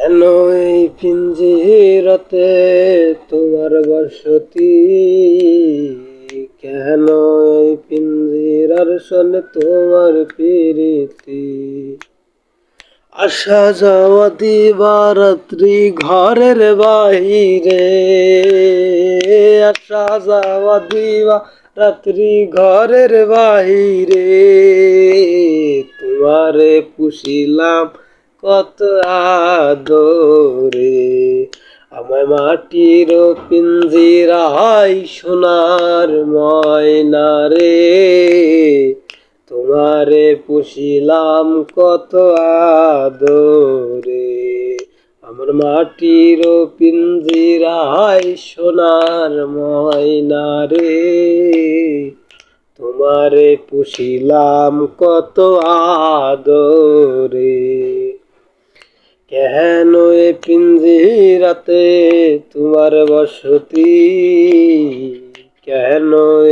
কেন এই পিঞ্জিরাতে তোমার বসতি? কেন এই পিঞ্জিরার সনে তোমার প্রীতি? আসা যাওয়া দিবারাত্রি ঘরের বাহিরে, আসা যাওয়া দিবা রাত্রি ঘরের বাহিরে, তোমারে পুষিলাম কত আদরে। আমায় মাটির পিঞ্জিরায় সোনার ময়না রে, তোমারে পুষিলাম কত আদরে। আমার মাটির পিঞ্জিরায় সোনার ময়না রে, তোমারে পুষিলাম কত আদরে। কেন এ পিঞ্জিরাতে তোমার বসতি? কেন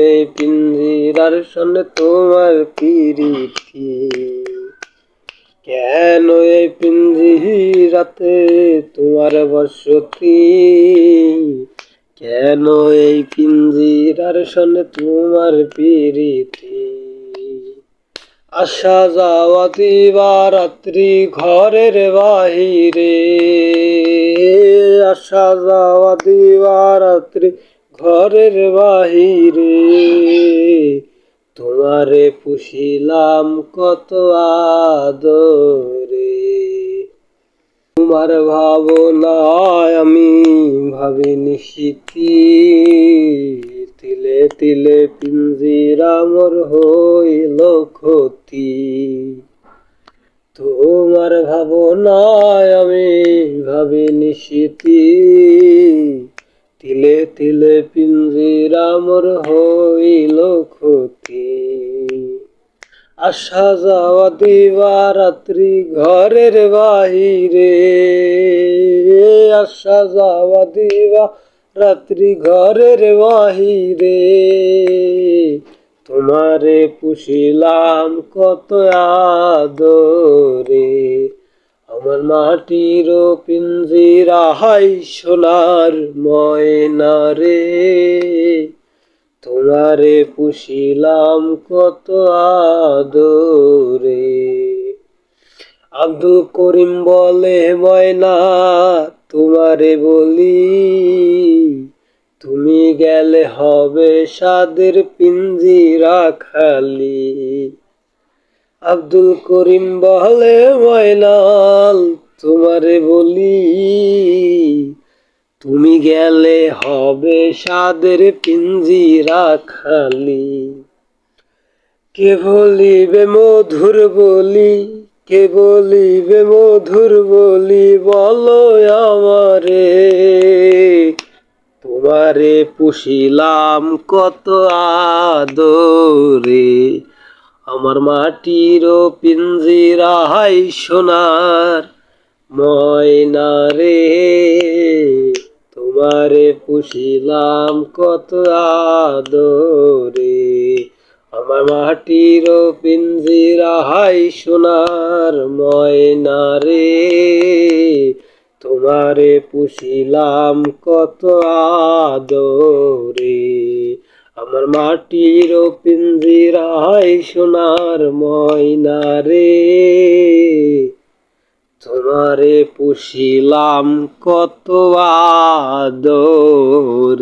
এই পিঞ্জিরার সনে তোমার প্রীতি? কেন এই পিঞ্জিরাতে তোমার বসতি? কেন এই পিঞ্জিরার সনে তোমার প্রীতি? আসা যাওয়া দিবারাত্রি ঘরের বাহিরে, আসা যাওয়া দিবারাত্রি ঘরের বাহিরে, তোমারে পুষিলাম কত আদরে। তোমার ভাবনায় আমি ভাবি নিশিতি, তিলে তিলে পিঞ্জিরা মোর হইল ক্ষতি। তোমার ভাবনায় আমি ভাবি নিশিতি, তিলে তিলে পিঞ্জিরা মোর হইল ক্ষতি। আসা যাওয়া দিবারাত্রি ঘরের বাহিরে, আসা যাওয়া দিবারাত্রি ঘরের বাহিরে, তোমারে পুষিলাম কত আদরে। আমার মাটির পিঞ্জিরায় সোনার ময়না রে, তোমারে পুষিলাম কত আদরে। আব্দুল করিম বলে ময়না তোমারে বলি, তুমি গেলে হবে সাদের পিঞ্জিরা খালি। আব্দুল করিম বলে ময়নাল তোমারে বলি, তুমি গেলে হবে সাদের পিঞ্জিরা খালি। কে বলিবে মধুর বলি, কে বলিবে মধুর বলি, বলো আমারে। তোমারে পুষিলাম কত আদরে। আমার মাটির পিঞ্জিরায় সোনার ময়না রে, তোমারে পুষিলাম কত আদরে। আমার মাটির পিঞ্জিরায় সোনার ময়না রে, তোমারে পুষিলাম কত আদরে। আমার মাটির পিঞ্জিরায় সোনার ময়না রে, তোমারে পুষিলাম কত আদরে।